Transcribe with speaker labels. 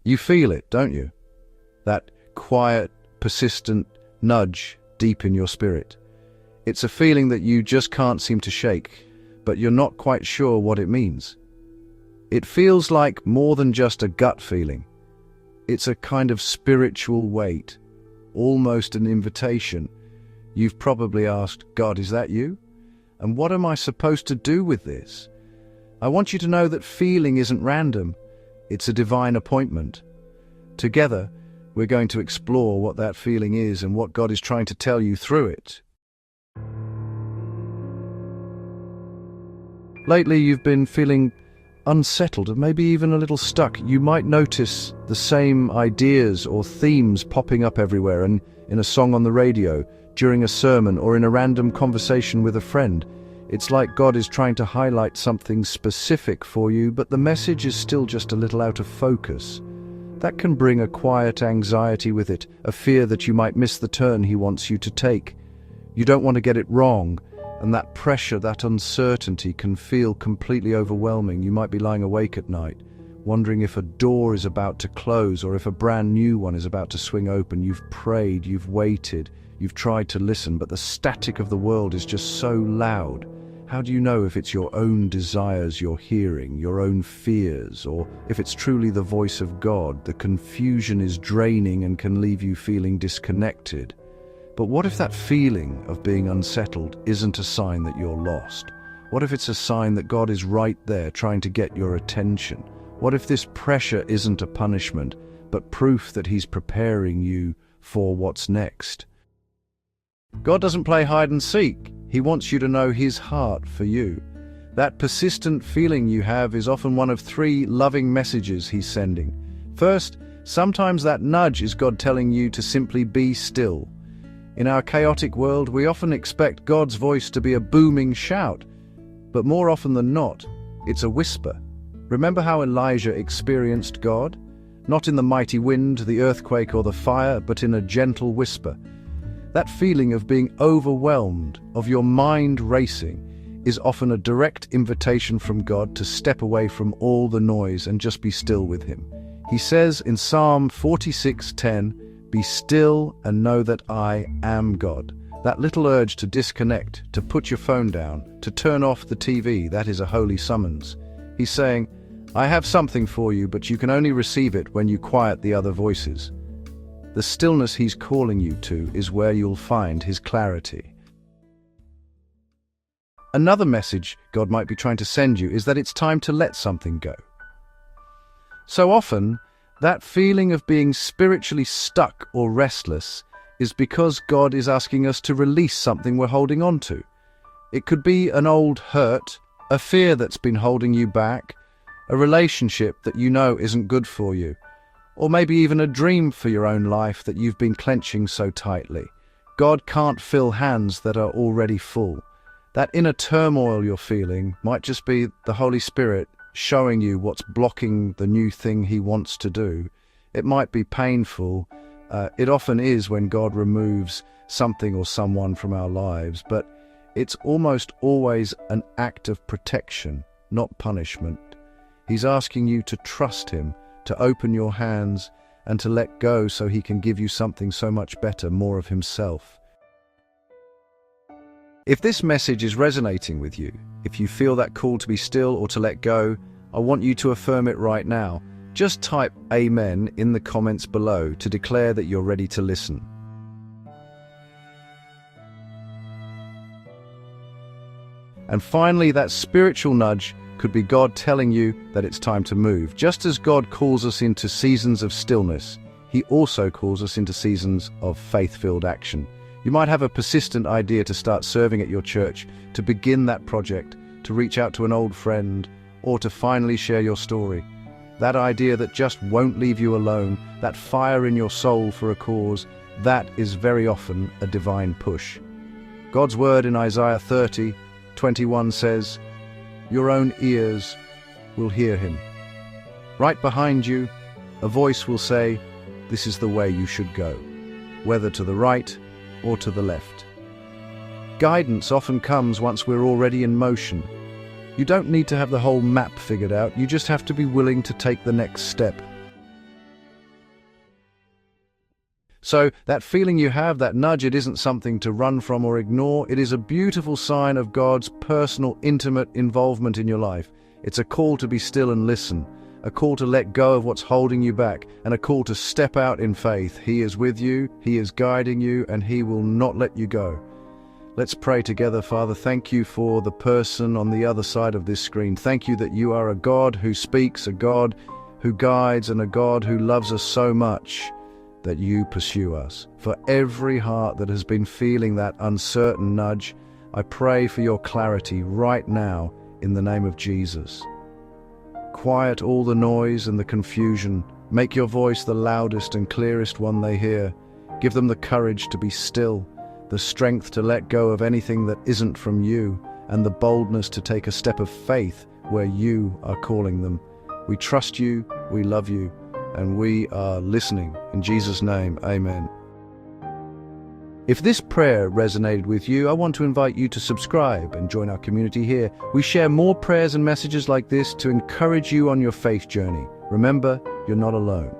Speaker 1: You feel it, don't you? That quiet, persistent nudge deep in your spirit. It's a feeling that you just can't seem to shake, but you're not quite sure what it means. It feels like more than just a gut feeling. It's a kind of spiritual weight, almost an invitation. You've probably asked, God, is that you? And what am I supposed to do with this? I want you to know that feeling isn't random. It's a divine appointment. Together, we're going to explore what that feeling is and what God is trying to tell you through it. Lately, you've been feeling unsettled and maybe even a little stuck. You might notice the same ideas or themes popping up everywhere, and in a song on the radio, during a sermon, or in a random conversation with a friend. It's like God is trying to highlight something specific for you, but the message is still just a little out of focus. That can bring a quiet anxiety with it, a fear that you might miss the turn He wants you to take. You don't want to get it wrong, and that pressure, that uncertainty can feel completely overwhelming. You might be lying awake at night, wondering if a door is about to close or if a brand new one is about to swing open. You've prayed, you've waited, you've tried to listen, but the static of the world is just so loud. How do you know if it's your own desires you're hearing, your own fears, or if it's truly the voice of God? The confusion is draining and can leave you feeling disconnected. But what if that feeling of being unsettled isn't a sign that you're lost? What if it's a sign that God is right there trying to get your attention? What if this pressure isn't a punishment, but proof that He's preparing you for what's next? God doesn't play hide and seek. He wants you to know His heart for you. That persistent feeling you have is often one of 3 loving messages He's sending. First, sometimes that nudge is God telling you to simply be still. In our chaotic world, we often expect God's voice to be a booming shout, but more often than not, it's a whisper. Remember how Elijah experienced God? Not in the mighty wind, the earthquake, or the fire, but in a gentle whisper. That feeling of being overwhelmed, of your mind racing, is often a direct invitation from God to step away from all the noise and just be still with Him. He says in Psalm 46:10, "Be still and know that I am God." That little urge to disconnect, to put your phone down, to turn off the TV, that is a holy summons. He's saying, I have something for you, but you can only receive it when you quiet the other voices. The stillness He's calling you to is where you'll find His clarity. Another message God might be trying to send you is that it's time to let something go. So often, that feeling of being spiritually stuck or restless is because God is asking us to release something we're holding on to. It could be an old hurt, a fear that's been holding you back, a relationship that you know isn't good for you, or maybe even a dream for your own life that you've been clenching so tightly. God can't fill hands that are already full. That inner turmoil you're feeling might just be the Holy Spirit showing you what's blocking the new thing He wants to do. It might be painful. It often is when God removes something or someone from our lives, but it's almost always an act of protection, not punishment. He's asking you to trust Him, to open your hands, and to let go so He can give you something so much better, more of Himself. If this message is resonating with you, if you feel that call to be still or to let go, I want you to affirm it right now. Just type Amen in the comments below to declare that you're ready to listen. And finally, that spiritual nudge could be God telling you that it's time to move. Just as God calls us into seasons of stillness, He also calls us into seasons of faith-filled action. You might have a persistent idea to start serving at your church, to begin that project, to reach out to an old friend, or to finally share your story. That idea that just won't leave you alone, that fire in your soul for a cause, that is very often a divine push. God's word in Isaiah 30:21 says, "Your own ears will hear Him." Right behind you, a voice will say, "This is the way you should go," whether to the right or to the left. Guidance often comes once we're already in motion. You don't need to have the whole map figured out, you just have to be willing to take the next step. So that feeling you have, that nudge, it isn't something to run from or ignore. It is a beautiful sign of God's personal, intimate involvement in your life. It's a call to be still and listen, a call to let go of what's holding you back, and a call to step out in faith. He is with you, He is guiding you, and He will not let you go. Let's pray together. Father, thank you for the person on the other side of this screen. Thank you that you are a God who speaks, a God who guides, and a God who loves us so much that you pursue us. For every heart that has been feeling that uncertain nudge, I pray for your clarity right now in the name of Jesus. Quiet all the noise and the confusion. Make your voice the loudest and clearest one they hear. Give them the courage to be still, the strength to let go of anything that isn't from you, and the boldness to take a step of faith where you are calling them. We trust you, we love you, and we are listening. In Jesus' name, amen. If this prayer resonated with you, I want to invite you to subscribe and join our community here. We share more prayers and messages like this to encourage you on your faith journey. Remember, you're not alone.